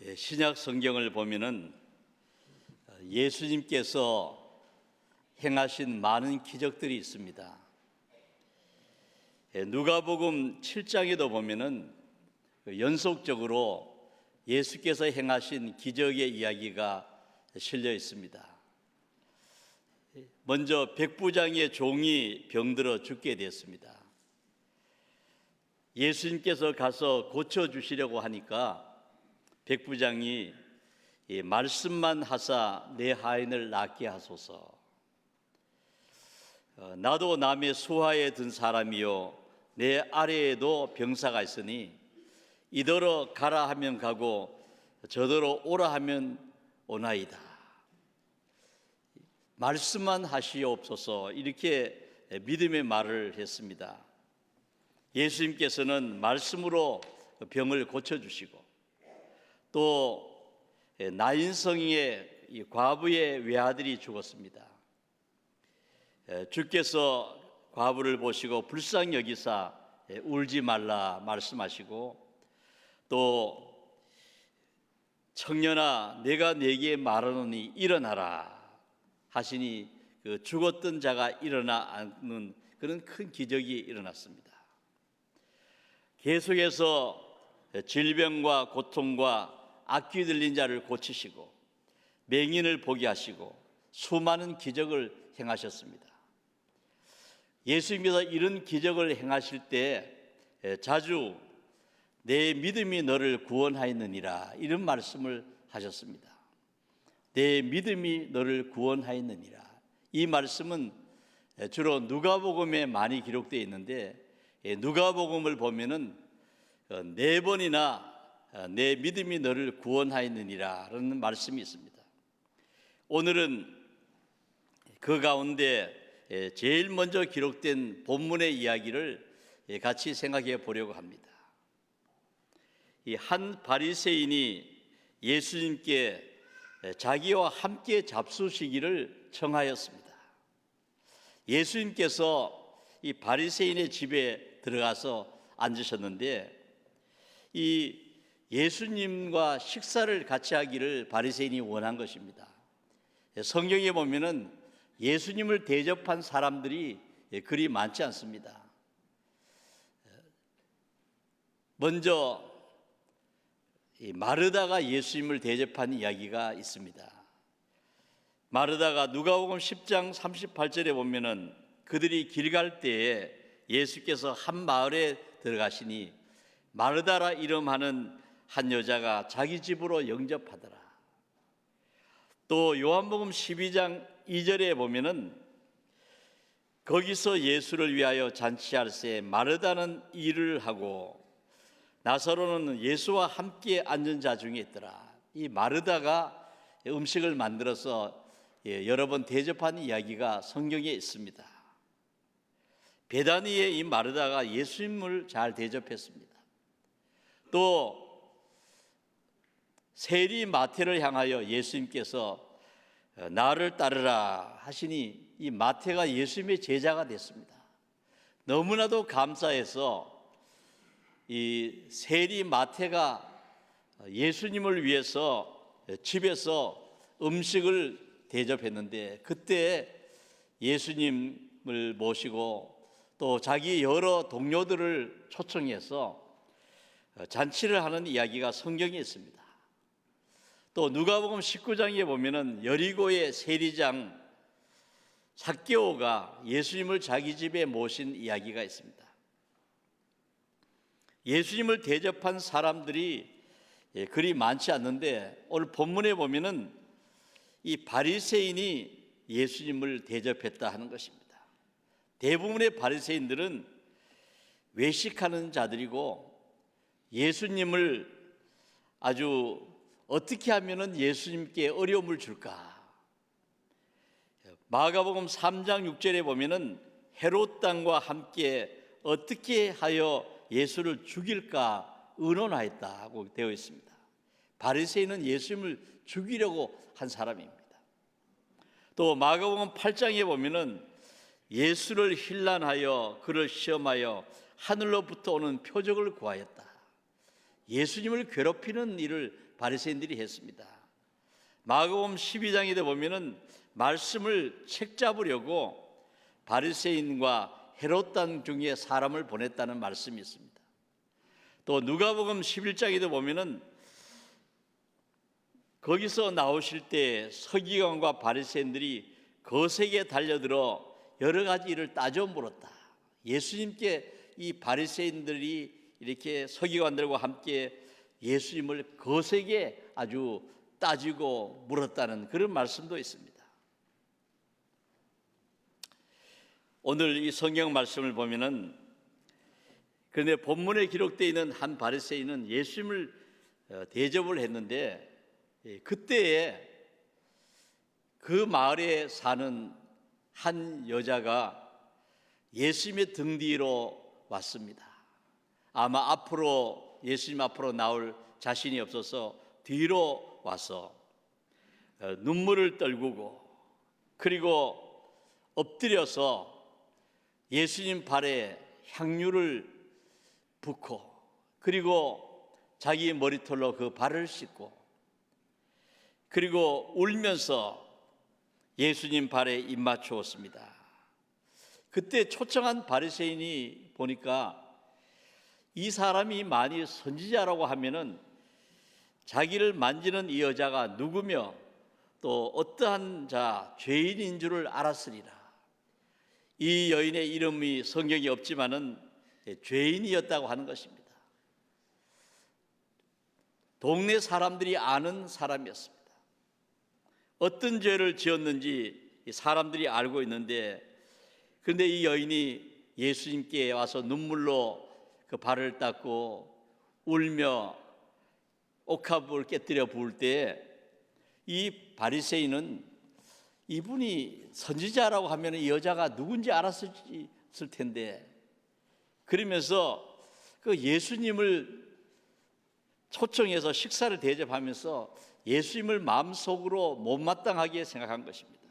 신약 성경을 보면은 예수님께서 행하신 많은 기적들이 있습니다. 누가복음 7장에도 보면은 연속적으로 예수께서 행하신 기적의 이야기가 실려 있습니다. 먼저 백부장의 종이 병들어 죽게 되었습니다. 예수님께서 가서 고쳐주시려고 하니까 백부장이 말씀만 하사 내 하인을 낫게 하소서. 나도 남의 수하에 든 사람이요 내 아래에도 병사가 있으니 이더러 가라 하면 가고 저더러 오라 하면 오나이다. 말씀만 하시옵소서, 이렇게 믿음의 말을 했습니다. 예수님께서는 말씀으로 병을 고쳐주시고 또 나인성의 과부의 외아들이 죽었습니다. 주께서 과부를 보시고 불쌍히 여기사 울지 말라 말씀하시고 또 청년아 내가 네게 말하노니 일어나라 하시니 그 죽었던 자가 일어나는 그런 큰 기적이 일어났습니다. 계속해서 질병과 고통과 악귀 들린 자를 고치시고 맹인을 보게 하시고 수많은 기적을 행하셨습니다. 예수님께서 이런 기적을 행하실 때 자주 내 믿음이 너를 구원하였느니라 이런 말씀을 하셨습니다. 내 믿음이 너를 구원하였느니라. 이 말씀은 주로 누가복음에 많이 기록되어 있는데 누가복음을 보면은 4번이나 내 믿음이 너를 구원하였느니라 라는 말씀이 있습니다. 오늘은 그 가운데 제일 먼저 기록된 본문의 이야기를 같이 생각해 보려고 합니다. 이 한 바리새인이 예수님께 자기와 함께 잡수시기를 청하였습니다. 예수님께서 이 바리새인의 집에 들어가서 앉으셨는데 이 예수님과 식사를 같이 하기를 바리새인이 원한 것입니다. 성경에 보면은 예수님을 대접한 사람들이 그리 많지 않습니다. 먼저 마르다가 예수님을 대접한 이야기가 있습니다. 마르다가 누가복음 10장 38절에 보면은 그들이 길 갈 때에 예수께서 한 마을에 들어가시니 마르다라 이름하는 한 여자가 자기 집으로 영접하더라. 또 요한복음 12장 2절에 보면은 거기서 예수를 위하여 잔치할새 마르다는 일을 하고 나사로는 예수와 함께 앉은 자 중에 있더라. 이 마르다가 음식을 만들어서 여러 번 대접한 이야기가 성경에 있습니다. 베다니의 이 마르다가 예수님을 잘 대접했습니다. 또 세리 마태를 향하여 예수님께서 나를 따르라 하시니 이 마태가 예수님의 제자가 됐습니다. 너무나도 감사해서 이 세리 마태가 예수님을 위해서 집에서 음식을 대접했는데 그때 예수님을 모시고 또 자기 여러 동료들을 초청해서 잔치를 하는 이야기가 성경에 있습니다. 또 누가복음 19장에 보면은 여리고의 세리장 삭개오가 예수님을 자기 집에 모신 이야기가 있습니다. 예수님을 대접한 사람들이 그리 많지 않는데 오늘 본문에 보면은 이 바리새인이 예수님을 대접했다 하는 것입니다. 대부분의 바리새인들은 외식하는 자들이고 예수님을 아주 어떻게 하면은 예수님께 어려움을 줄까? 마가복음 3장 6절에 보면은 헤롯 땅과 함께 어떻게 하여 예수를 죽일까 의논하였다고 되어 있습니다. 바리새인은 예수님을 죽이려고 한 사람입니다. 또 마가복음 8장에 보면은 예수를 힐난하여 그를 시험하여 하늘로부터 오는 표적을 구하였다. 예수님을 괴롭히는 일을 바리새인들이 했습니다. 마가복음 12장에 보면은 말씀을 책잡으려고 바리새인과 헤롯당 중에 사람을 보냈다는 말씀이 있습니다. 또 누가복음 11장에도 보면은 거기서 나오실 때 서기관과 바리새인들이 거세게 달려들어 여러 가지 일을 따져 물었다. 예수님께 이 바리새인들이 이렇게 서기관들과 함께 예수님을 거세게 아주 따지고 물었다는 그런 말씀도 있습니다. 오늘 이 성경 말씀을 보면은 그런데 본문에 기록되어 있는 한 바리새인은 예수님을 대접을 했는데 그때에 그 마을에 사는 한 여자가 예수님의 등 뒤로 왔습니다. 아마 앞으로 예수님 앞으로 나올 자신이 없어서 뒤로 와서 눈물을 떨구고 그리고 엎드려서 예수님 발에 향유를 붓고 그리고 자기 머리털로 그 발을 씻고 그리고 울면서 예수님 발에 입 맞추었습니다. 그때 초청한 바리새인이 보니까 이 사람이 만일 선지자라고 하면은 자기를 만지는 이 여자가 누구며 또 어떠한 죄인인 줄을 알았으리라. 이 여인의 이름이 성경에 없지만은 죄인이었다고 하는 것입니다. 동네 사람들이 아는 사람이었습니다. 어떤 죄를 지었는지 사람들이 알고 있는데 그런데 이 여인이 예수님께 와서 눈물로 그 발을 닦고 울며 옥합을 깨뜨려 부을 때 이 바리새인은 이분이 선지자라고 하면 이 여자가 누군지 알았을 텐데 그러면서 그 예수님을 초청해서 식사를 대접하면서 예수님을 마음속으로 못마땅하게 생각한 것입니다.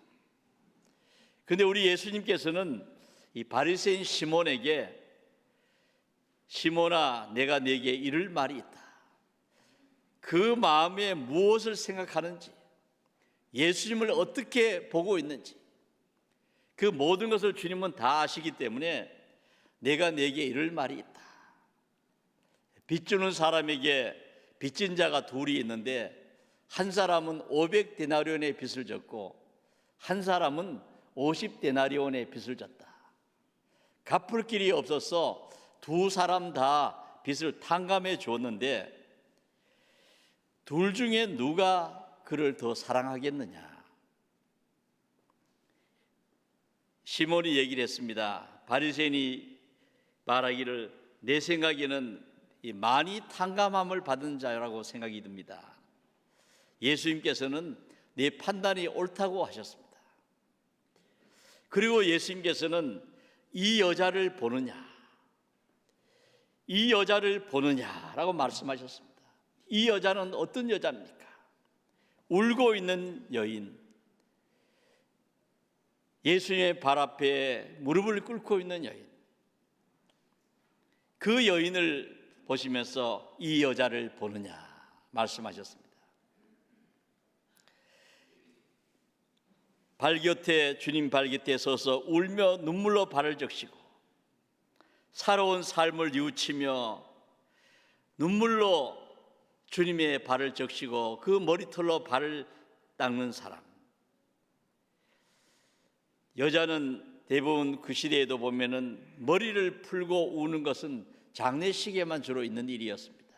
그런데 우리 예수님께서는 이 바리새인 시몬에게 시몬아 내가 네게 이를 말이 있다. 그 마음에 무엇을 생각하는지 예수님을 어떻게 보고 있는지 그 모든 것을 주님은 다 아시기 때문에 내가 네게 이를 말이 있다. 빚 주는 사람에게 빚진 자가 둘이 있는데 한 사람은 500데나리온의 빚을 졌고 한 사람은 50데나리온의 빚을 졌다. 갚을 길이 없어서 두 사람 다 빚을 탕감해 줬는데 둘 중에 누가 그를 더 사랑하겠느냐? 시몬이 얘기를 했습니다. 바리새인이 말하기를 내 생각에는 많이 탕감함을 받은 자라고 생각이 듭니다. 예수님께서는 내 판단이 옳다고 하셨습니다. 그리고 예수님께서는 이 여자를 보느냐? 이 여자를 보느냐라고 말씀하셨습니다. 이 여자는 어떤 여자입니까? 울고 있는 여인, 예수님의 발 앞에 무릎을 꿇고 있는 여인, 그 여인을 보시면서 이 여자를 보느냐 말씀하셨습니다. 발 곁에 주님 발 곁에 서서 울며 눈물로 발을 적시고 살아온 삶을 뉘우치며 눈물로 주님의 발을 적시고 그 머리털로 발을 닦는 사람. 여자는 대부분 그 시대에도 보면은 머리를 풀고 우는 것은 장례식에만 주로 있는 일이었습니다.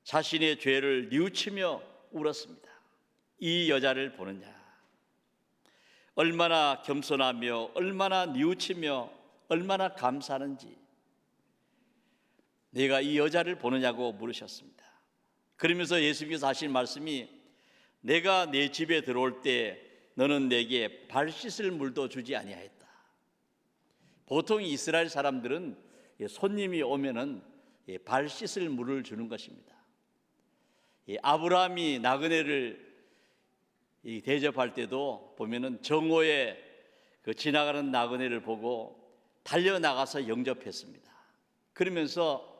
자신의 죄를 뉘우치며 울었습니다. 이 여자를 보느냐? 얼마나 겸손하며 얼마나 뉘우치며 얼마나 감사하는지 내가 이 여자를 보느냐고 물으셨습니다. 그러면서 예수님께서 하신 말씀이 내가 내 집에 들어올 때 너는 내게 발 씻을 물도 주지 아니하였다. 보통 이스라엘 사람들은 손님이 오면은 발 씻을 물을 주는 것입니다. 아브라함이 나그네를 대접할 때도 보면은 정오에 그 지나가는 나그네를 보고 달려나가서 영접했습니다. 그러면서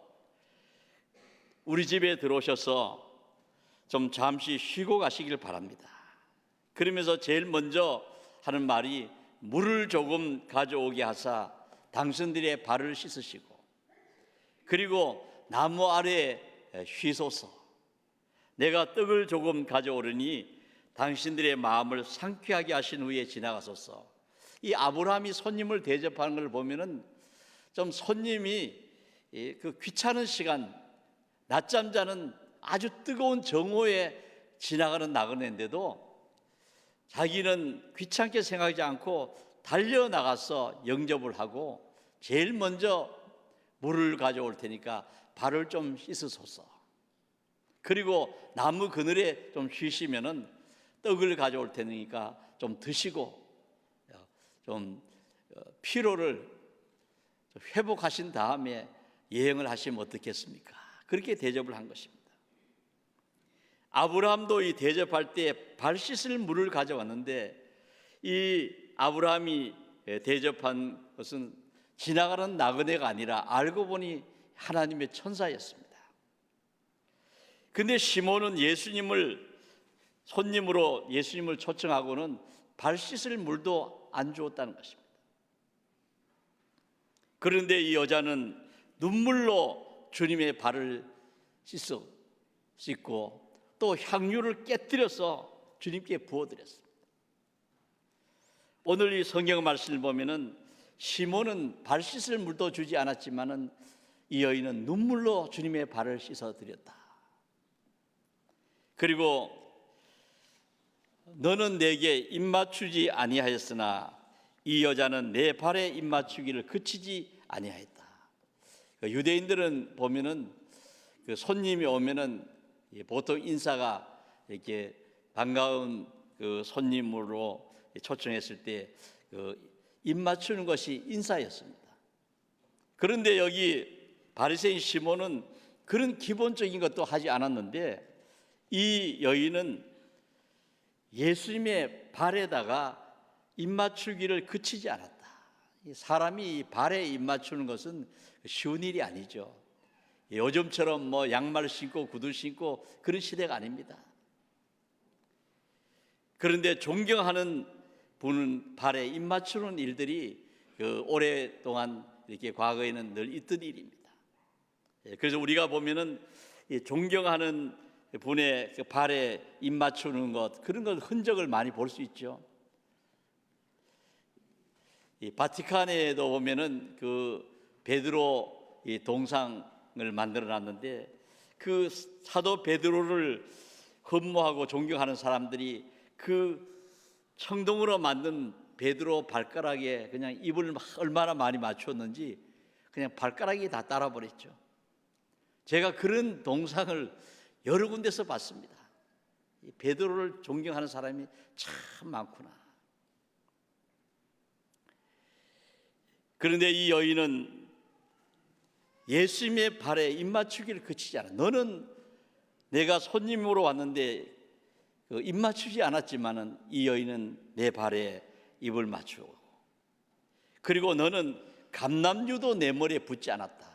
우리 집에 들어오셔서 좀 잠시 쉬고 가시길 바랍니다. 그러면서 제일 먼저 하는 말이 물을 조금 가져오게 하사 당신들의 발을 씻으시고 그리고 나무 아래에 쉬소서. 내가 떡을 조금 가져오르니 당신들의 마음을 상쾌하게 하신 후에 지나가소서. 이 아브라함이 손님을 대접하는 걸 보면은 좀 손님이 그 귀찮은 시간, 낮잠 자는 아주 뜨거운 정오에 지나가는 나그네인데도 자기는 귀찮게 생각하지 않고 달려나가서 영접을 하고 제일 먼저 물을 가져올 테니까 발을 좀 씻으소서. 그리고 나무 그늘에 좀 쉬시면은 떡을 가져올 테니까 좀 드시고 좀 피로를 회복하신 다음에 여행을 하시면 어떻겠습니까? 그렇게 대접을 한 것입니다. 아브라함도 이 대접할 때 발 씻을 물을 가져왔는데 이 아브라함이 대접한 것은 지나가는 나그네가 아니라 알고 보니 하나님의 천사였습니다. 근데 시몬은 손님으로 예수님을 초청하고는 발 씻을 물도 안 주었다는 것입니다. 그런데 이 여자는 눈물로 주님의 발을 씻고 또 향유를 깨뜨려서 주님께 부어드렸습니다. 오늘 이 성경 말씀을 보면은 시몬은 발 씻을 물도 주지 않았지만은 이 여인은 눈물로 주님의 발을 씻어드렸다. 그리고 너는 내게 입맞추지 아니하였으나 이 여자는 내 발에 입맞추기를 그치지 아니하였다. 유대인들은 보면은 그 손님이 오면은 보통 인사가 이렇게 반가운 그 손님으로 초청했을 때 입 맞추는 것이 인사였습니다. 그런데 여기 바리새인 시몬은 그런 기본적인 것도 하지 않았는데 이 여인은 예수님의 발에다가 입 맞추기를 그치지 않았다. 사람이 발에 입 맞추는 것은 쉬운 일이 아니죠. 요즘처럼 뭐 양말 신고 구두 신고 그런 시대가 아닙니다. 그런데 존경하는 분은 발에 입 맞추는 일들이 오랫동안 이렇게 과거에는 늘 있던 일입니다. 그래서 우리가 보면은 존경하는 분의 발에 입 맞추는 것 그런 것 흔적을 많이 볼 수 있죠. 이 바티칸에도 보면은 그 베드로 이 동상을 만들어 놨는데 그 사도 베드로를 흠모하고 존경하는 사람들이 그 청동으로 만든 베드로 발가락에 그냥 입을 얼마나 많이 맞췄는지 그냥 발가락이 다 따라버렸죠. 제가 그런 동상을 여러 군데서 봤습니다. 베드로를 존경하는 사람이 참 많구나. 그런데 이 여인은 예수님의 발에 입 맞추기를 그치지 않아. 너는 내가 손님으로 왔는데 입 맞추지 않았지만은 이 여인은 내 발에 입을 맞추고 그리고 너는 감람유도 내 머리에 붓지 않았다.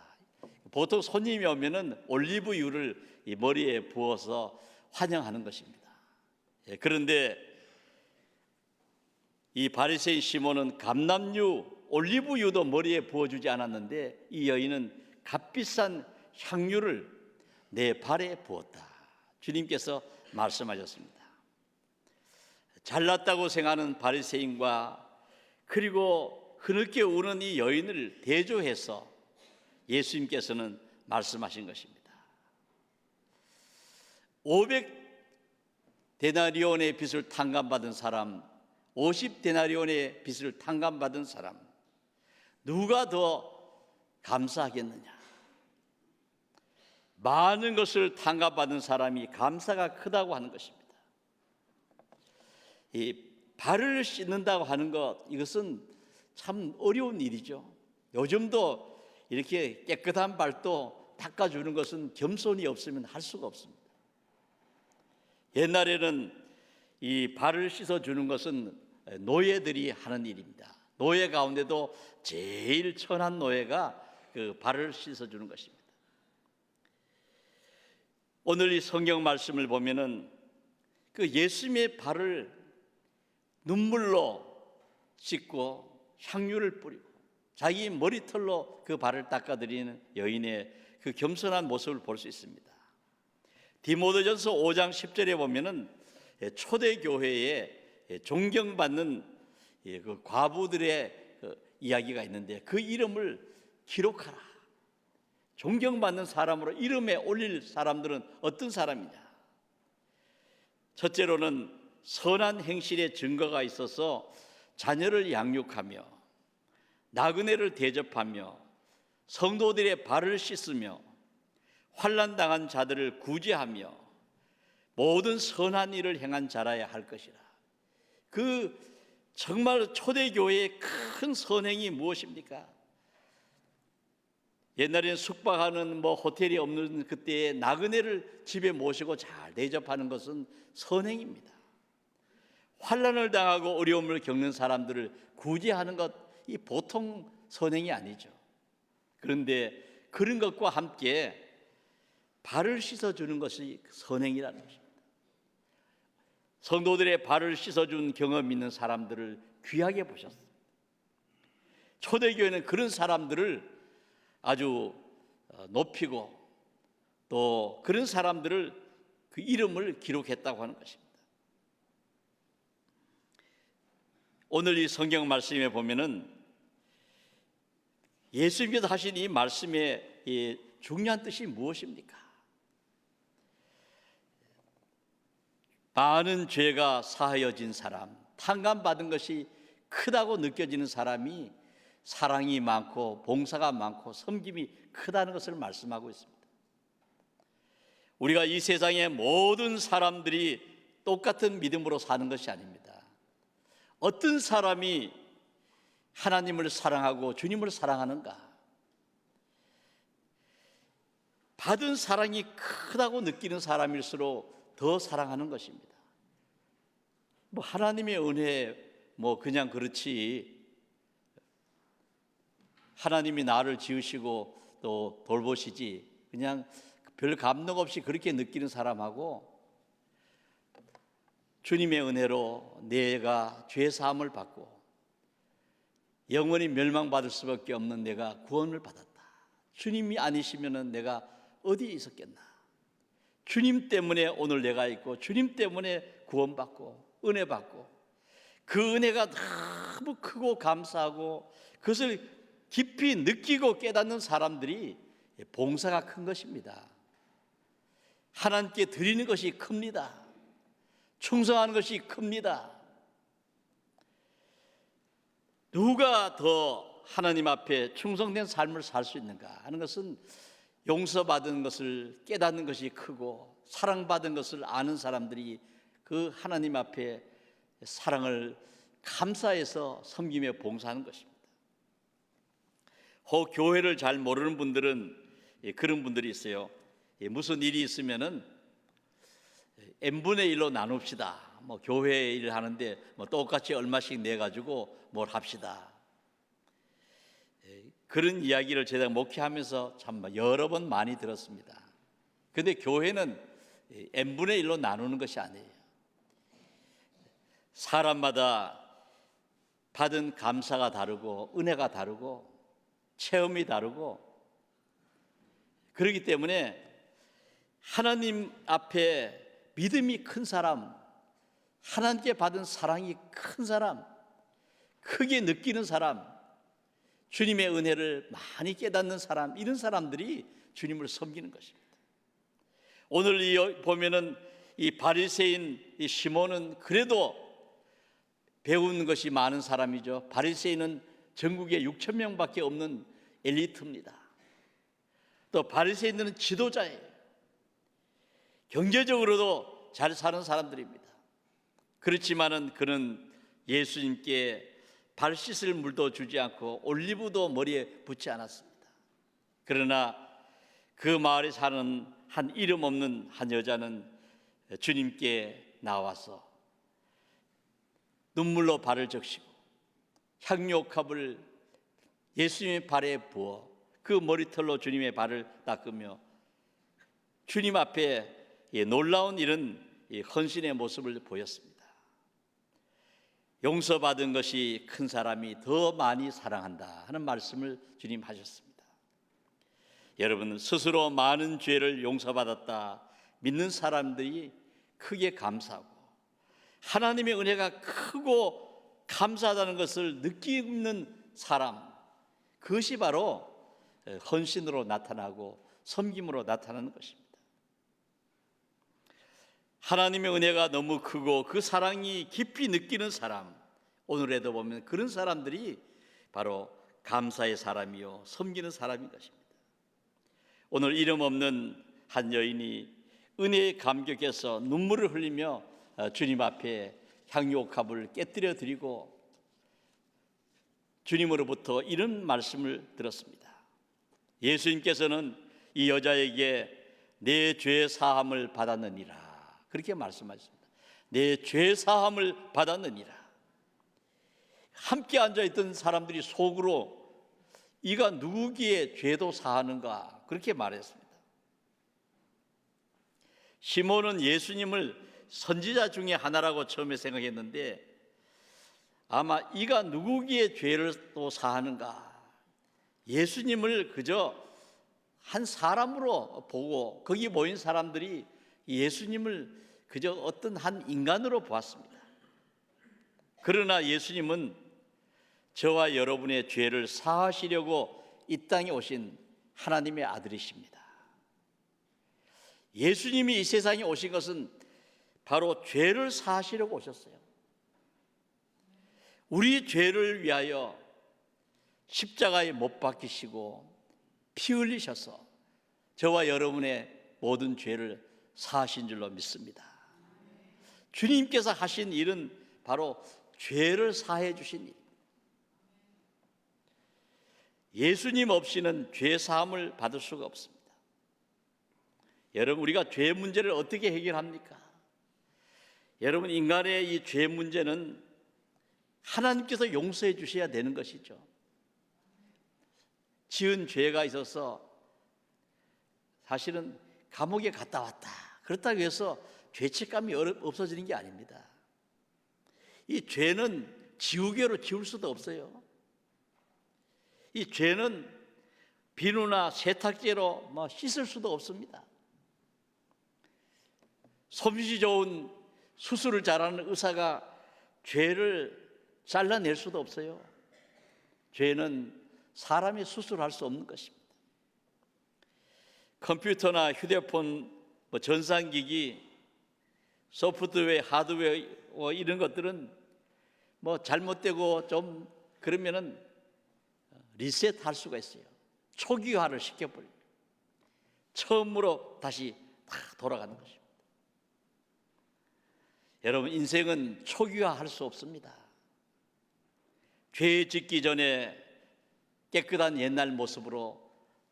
보통 손님이 오면은 올리브유를 이 머리에 부어서 환영하는 것입니다. 그런데 이 바리새인 시몬은 감람유, 올리브유도 머리에 부어주지 않았는데 이 여인은 값비싼 향유를 내 발에 부었다. 주님께서 말씀하셨습니다. 잘났다고 생각하는 바리새인과 그리고 흐느껴 우는 이 여인을 대조해서 예수님께서는 말씀하신 것입니다. 500데나리온의 빚을 탕감받은 사람, 50데나리온의 빚을 탕감받은 사람, 누가 더 감사하겠느냐? 많은 것을 탕감받은 사람이 감사가 크다고 하는 것입니다. 이 발을 씻는다고 하는 것, 이것은 참 어려운 일이죠. 요즘도 이렇게 깨끗한 발도 닦아주는 것은 겸손이 없으면 할 수가 없습니다. 옛날에는 이 발을 씻어주는 것은 노예들이 하는 일입니다. 노예 가운데도 제일 천한 노예가 그 발을 씻어주는 것입니다. 오늘 이 성경 말씀을 보면은 그 예수님의 발을 눈물로 씻고 향유를 뿌리고 자기 머리털로 그 발을 닦아드리는 여인의 그 겸손한 모습을 볼 수 있습니다. 디모데전서 5장 10절에 보면은 초대교회에 존경받는 그 과부들의 그 이야기가 있는데 그 이름을 기록하라. 존경받는 사람으로 이름에 올릴 사람들은 어떤 사람이냐? 첫째로는 선한 행실의 증거가 있어서 자녀를 양육하며 나그네를 대접하며 성도들의 발을 씻으며 환난 당한 자들을 구제하며 모든 선한 일을 행한 자라야 할 것이라. 그 정말 초대교회의 큰 선행이 무엇입니까? 옛날에는 숙박하는 호텔이 없는 그때에 나그네를 집에 모시고 잘 대접하는 것은 선행입니다. 환난을 당하고 어려움을 겪는 사람들을 구제하는 것, 이 보통 선행이 아니죠. 그런데 그런 것과 함께 발을 씻어주는 것이 선행이라는 것입니다. 성도들의 발을 씻어준 경험 있는 사람들을 귀하게 보셨습니다. 초대교회는 그런 사람들을 아주 높이고 또 그런 사람들을 그 이름을 기록했다고 하는 것입니다. 오늘 이 성경 말씀에 보면은 예수님께서 하신 이 말씀의 이 중요한 뜻이 무엇입니까? 많은 죄가 사하여진 사람, 탕감받은 것이 크다고 느껴지는 사람이 사랑이 많고 봉사가 많고 섬김이 크다는 것을 말씀하고 있습니다. 우리가 이 세상의 모든 사람들이 똑같은 믿음으로 사는 것이 아닙니다. 어떤 사람이 하나님을 사랑하고 주님을 사랑하는가? 받은 사랑이 크다고 느끼는 사람일수록 더 사랑하는 것입니다. 하나님의 은혜 그냥 그렇지, 하나님이 나를 지으시고 또 돌보시지 그냥 별 감동 없이 그렇게 느끼는 사람하고 주님의 은혜로 내가 죄 사함을 받고 영원히 멸망받을 수밖에 없는 내가 구원을 받았다. 주님이 아니시면은 내가 어디에 있었겠나? 주님 때문에 오늘 내가 있고 주님 때문에 구원받고 은혜 받고 그 은혜가 너무 크고 감사하고 그것을 깊이 느끼고 깨닫는 사람들이 봉사가 큰 것입니다. 하나님께 드리는 것이 큽니다. 충성하는 것이 큽니다. 누가 더 하나님 앞에 충성된 삶을 살 수 있는가 하는 것은 용서받은 것을 깨닫는 것이 크고 사랑받은 것을 아는 사람들이 그 하나님 앞에 사랑을 감사해서 섬기며 봉사하는 것입니다. 혹 교회를 잘 모르는 분들은 그런 분들이 있어요. 무슨 일이 있으면은 n분의 1로 나눕시다. 교회 일을 하는데 똑같이 얼마씩 내가지고 뭘 합시다. 그런 이야기를 제가 목회하면서 참 여러 번 많이 들었습니다. 그런데 교회는 n분의 1로 나누는 것이 아니에요. 사람마다 받은 감사가 다르고 은혜가 다르고 체험이 다르고 그렇기 때문에 하나님 앞에 믿음이 큰 사람, 하나님께 받은 사랑이 큰 사람, 크게 느끼는 사람, 주님의 은혜를 많이 깨닫는 사람, 이런 사람들이 주님을 섬기는 것입니다. 오늘 보면은 이 바리새인 이 시몬은 그래도 배우는 것이 많은 사람이죠. 바리새인은 전국에 6천 명밖에 없는 엘리트입니다. 또 바리새인들은 지도자예요. 경제적으로도 잘 사는 사람들입니다. 그렇지만은 그는 예수님께 발 씻을 물도 주지 않고 올리브도 머리에 붓지 않았습니다. 그러나 그 마을에 사는 한 이름 없는 한 여자는 주님께 나와서 눈물로 발을 적시고 향료컵을 예수님의 발에 부어 그 머리털로 주님의 발을 닦으며 주님 앞에 놀라운 이런 헌신의 모습을 보였습니다. 용서받은 것이 큰 사람이 더 많이 사랑한다 하는 말씀을 주님 하셨습니다. 여러분, 스스로 많은 죄를 용서받았다 믿는 사람들이 크게 감사하고 하나님의 은혜가 크고 감사하다는 것을 느끼는 사람, 그것이 바로 헌신으로 나타나고 섬김으로 나타나는 것입니다. 하나님의 은혜가 너무 크고 그 사랑이 깊이 느끼는 사람, 오늘에도 보면 그런 사람들이 바로 감사의 사람이요 섬기는 사람인 것입니다. 오늘 이름 없는 한 여인이 은혜에 감격해서 눈물을 흘리며 주님 앞에 향유옥합을 깨뜨려 드리고 주님으로부터 이런 말씀을 들었습니다. 예수님께서는 이 여자에게 내 죄 사함을 받았느니라 그렇게 말씀하셨습니다. 내 죄 사함을 받았느니라. 함께 앉아있던 사람들이 속으로 이가 누구기에 죄도 사하는가 그렇게 말했습니다. 시몬은 예수님을 선지자 중에 하나라고 처음에 생각했는데 아마 이가 누구기에 죄를 또 사하는가, 예수님을 그저 한 사람으로 보고 거기 모인 사람들이 예수님을 그저 어떤 한 인간으로 보았습니다. 그러나 예수님은 저와 여러분의 죄를 사하시려고 이 땅에 오신 하나님의 아들이십니다. 예수님이 이 세상에 오신 것은 바로 죄를 사하시려고 오셨어요. 우리 죄를 위하여 십자가에 못 박히시고 피 흘리셔서 저와 여러분의 모든 죄를 사하신 줄로 믿습니다. 주님께서 하신 일은 바로 죄를 사해 주신 일. 예수님 없이는 죄 사함을 받을 수가 없습니다. 여러분, 우리가 죄 문제를 어떻게 해결합니까? 여러분, 인간의 이 죄 문제는 하나님께서 용서해 주셔야 되는 것이죠. 지은 죄가 있어서 사실은 감옥에 갔다 왔다, 그렇다고 해서 죄책감이 없어지는 게 아닙니다. 이 죄는 지우개로 지울 수도 없어요. 이 죄는 비누나 세탁제로 씻을 수도 없습니다. 솜씨 좋은 수술을 잘하는 의사가 죄를 잘라낼 수도 없어요. 죄는 사람이 수술할 수 없는 것입니다. 컴퓨터나 휴대폰, 전산기기, 소프트웨어, 하드웨어 이런 것들은 잘못되고 좀 그러면은 리셋할 수가 있어요. 초기화를 시켜버려요. 처음으로 다시 다 돌아가는 것입니다. 여러분, 인생은 초기화할 수 없습니다. 죄 짓기 전에 깨끗한 옛날 모습으로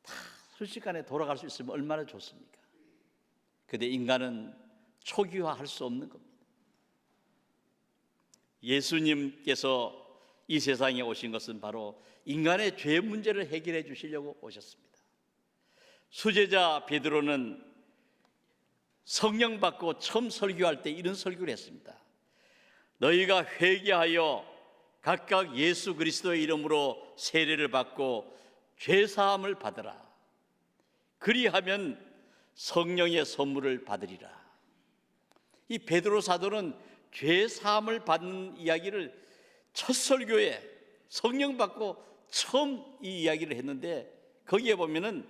다 순식간에 돌아갈 수 있으면 얼마나 좋습니까? 그런데 인간은 초기화할 수 없는 겁니다. 예수님께서 이 세상에 오신 것은 바로 인간의 죄 문제를 해결해 주시려고 오셨습니다. 수제자 베드로는 성령 받고 처음 설교할 때 이런 설교를 했습니다. 너희가 회개하여 각각 예수 그리스도의 이름으로 세례를 받고 죄 사함을 받으라. 그리하면 성령의 선물을 받으리라. 이 베드로 사도는 죄 사함을 받는 이야기를 첫 설교에 성령 받고 처음 이 이야기를 했는데 거기에 보면은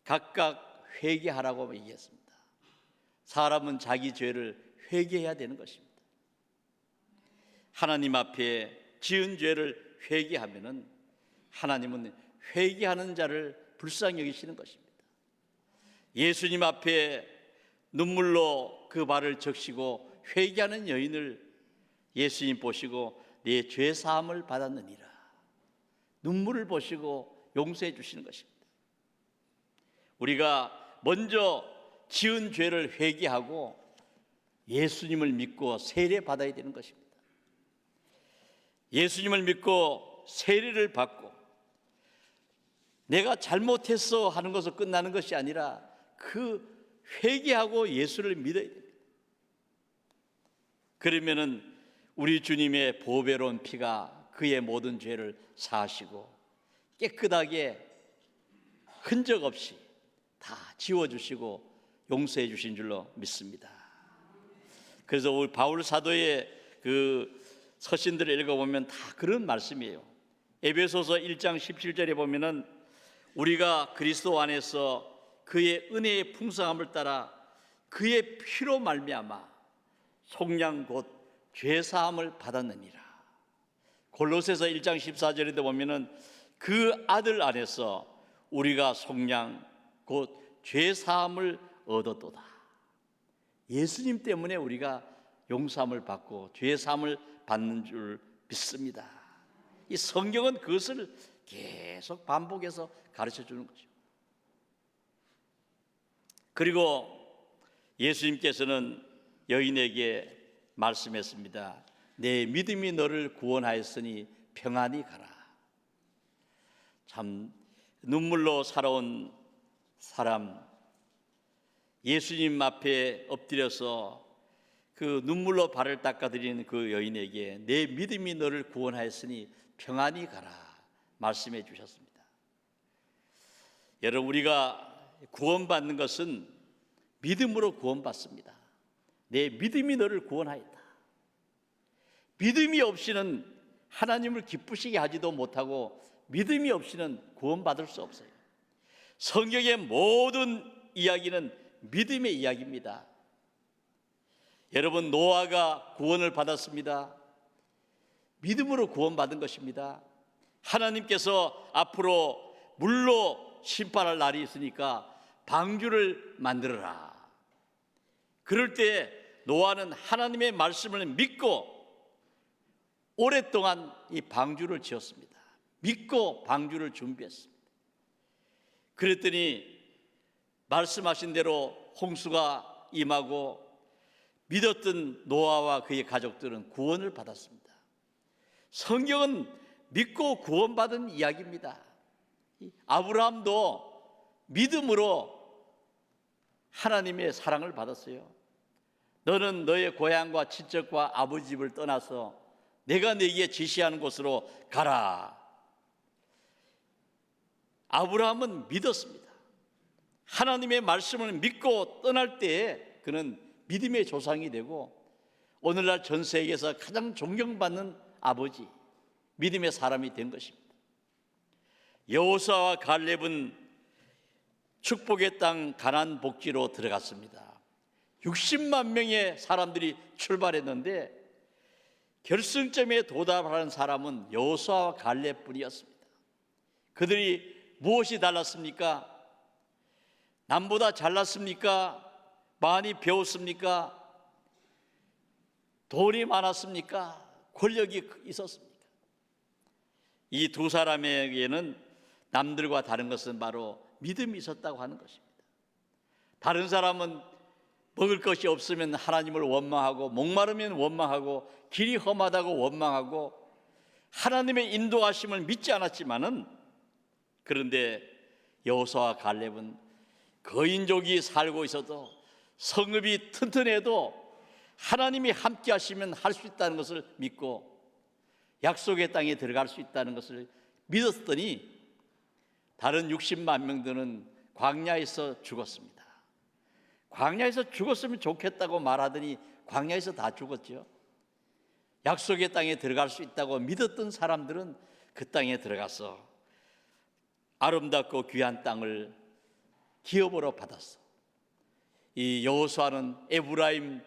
각각 회개하라고 얘기했습니다. 사람은 자기 죄를 회개해야 되는 것입니다. 하나님 앞에 지은 죄를 회개하면은 하나님은 회개하는 자를 불쌍히 여기시는 것입니다. 예수님 앞에 눈물로 그 발을 적시고 회개하는 여인을 예수님 보시고 내 죄 사함을 받았느니라. 눈물을 보시고 용서해 주시는 것입니다. 우리가 먼저 지은 죄를 회개하고 예수님을 믿고 세례 받아야 되는 것입니다. 예수님을 믿고 세례를 받고 내가 잘못했어 하는 것으로 끝나는 것이 아니라 그 회개하고 예수를 믿어야 됩니다. 그러면은 우리 주님의 보배로운 피가 그의 모든 죄를 사하시고 깨끗하게 흔적 없이 다 지워주시고 용서해 주신 줄로 믿습니다. 그래서 우리 바울 사도의 그 서신들을 읽어보면 다 그런 말씀이에요. 에베소서 1장 17절에 보면은 우리가 그리스도 안에서 그의 은혜의 풍성함을 따라 그의 피로 말미암아 속량 곧 죄사함을 받았느니라. 골로새서 1장 14절에도 보면은 그 아들 안에서 우리가 속량 곧 죄사함을 얻었도다. 예수님 때문에 우리가 용서함을 받고 죄사함을 받는 줄 믿습니다. 이 성경은 그것을 계속 반복해서 가르쳐 주는 거죠. 그리고 예수님께서는 여인에게 말씀했습니다. 내 믿음이 너를 구원하였으니 평안히 가라. 참 눈물로 살아온 사람, 예수님 앞에 엎드려서 그 눈물로 발을 닦아드리는 그 여인에게 내 믿음이 너를 구원하였으니 평안히 가라 말씀해 주셨습니다. 여러분, 우리가 구원받는 것은 믿음으로 구원받습니다. 내 믿음이 너를 구원하였다. 믿음이 없이는 하나님을 기쁘시게 하지도 못하고 믿음이 없이는 구원받을 수 없어요. 성경의 모든 이야기는 믿음의 이야기입니다. 여러분, 노아가 구원을 받았습니다. 믿음으로 구원받은 것입니다. 하나님께서 앞으로 물로 심판할 날이 있으니까 방주를 만들어라. 그럴 때 노아는 하나님의 말씀을 믿고 오랫동안 이 방주를 지었습니다. 믿고 방주를 준비했습니다. 그랬더니 말씀하신 대로 홍수가 임하고 믿었던 노아와 그의 가족들은 구원을 받았습니다. 성경은 믿고 구원받은 이야기입니다. 아브라함도 믿음으로 하나님의 사랑을 받았어요. 너는 너의 고향과 친척과 아버지 집을 떠나서 내가 네게 지시하는 곳으로 가라. 아브라함은 믿었습니다. 하나님의 말씀을 믿고 떠날 때에 그는 믿음의 조상이 되고 오늘날 전 세계에서 가장 존경받는 아버지, 믿음의 사람이 된 것입니다. 여호수아와 갈렙은 축복의 땅 가나안 복지로 들어갔습니다. 60만 명의 사람들이 출발했는데 결승점에 도달하는 사람은 여호수아와 갈렙뿐이었습니다. 그들이 무엇이 달랐습니까? 남보다 잘났습니까? 많이 배웠습니까? 돈이 많았습니까? 권력이 있었습니까? 이 두 사람에게는 남들과 다른 것은 바로 믿음이 있었다고 하는 것입니다. 다른 사람은 먹을 것이 없으면 하나님을 원망하고 목마르면 원망하고 길이 험하다고 원망하고 하나님의 인도하심을 믿지 않았지만은 그런데 여호수아와 갈렙은 거인족이 살고 있어도 성읍이 튼튼해도 하나님이 함께 하시면 할 수 있다는 것을 믿고 약속의 땅에 들어갈 수 있다는 것을 믿었더니 다른 60만 명들은 광야에서 죽었습니다. 광야에서 죽었으면 좋겠다고 말하더니 광야에서 다 죽었죠. 약속의 땅에 들어갈 수 있다고 믿었던 사람들은 그 땅에 들어가서 아름답고 귀한 땅을 기업으로 받았어. 이 여호수아는 에브라임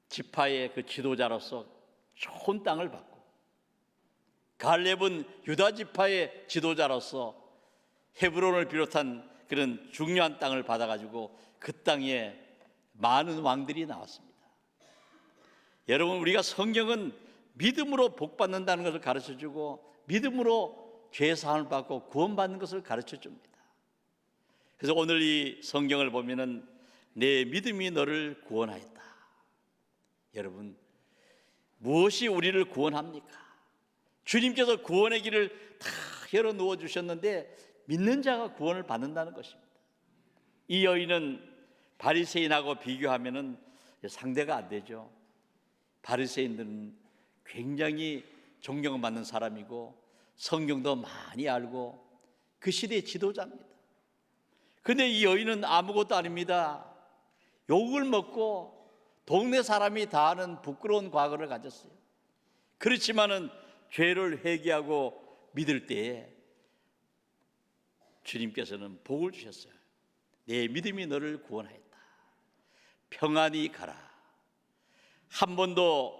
지파의 그 지도자로서 좋은 땅을 받고 갈렙은 유다 지파의 지도자로서 헤브론을 비롯한 그런 중요한 땅을 받아가지고 그 땅에 많은 왕들이 나왔습니다. 여러분, 우리가 성경은 믿음으로 복받는다는 것을 가르쳐주고 믿음으로 죄사함을 받고 구원받는 것을 가르쳐줍니다. 그래서 오늘 이 성경을 보면은 내 믿음이 너를 구원하였다. 여러분, 무엇이 우리를 구원합니까? 주님께서 구원의 길을 다 열어 놓아 주셨는데 믿는 자가 구원을 받는다는 것입니다. 이 여인은 바리새인하고 비교하면은 상대가 안 되죠. 바리새인들은 굉장히 존경받는 사람이고 성경도 많이 알고 그 시대의 지도자입니다. 근데 이 여인은 아무것도 아닙니다. 욕을 먹고 동네 사람이 다 아는 부끄러운 과거를 가졌어요. 그렇지만은 죄를 회개하고 믿을 때에 주님께서는 복을 주셨어요. 내 믿음이 너를 구원하였다. 평안히 가라. 한 번도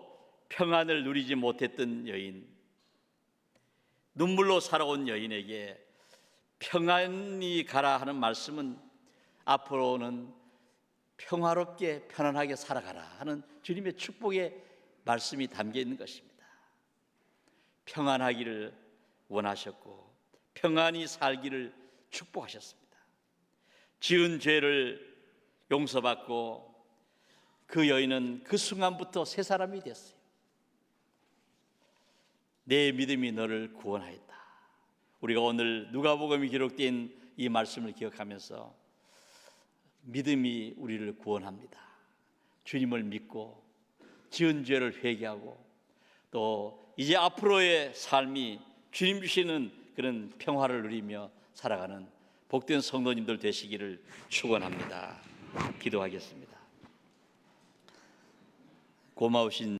평안을 누리지 못했던 여인, 눈물로 살아온 여인에게 평안히 가라 하는 말씀은 앞으로는 평화롭게 편안하게 살아가라 하는 주님의 축복의 말씀이 담겨 있는 것입니다. 평안하기를 원하셨고 평안히 살기를 축복하셨습니다. 지은 죄를 용서받고 그 여인은 그 순간부터 새 사람이 됐어요. 내 믿음이 너를 구원하였다. 우리가 오늘 누가복음이 기록된 이 말씀을 기억하면서 믿음이 우리를 구원합니다. 주님을 믿고 지은 죄를 회개하고 또 이제 앞으로의 삶이 주님 주시는 그런 평화를 누리며 살아가는 복된 성도님들 되시기를 축원합니다. 기도하겠습니다. 고마우신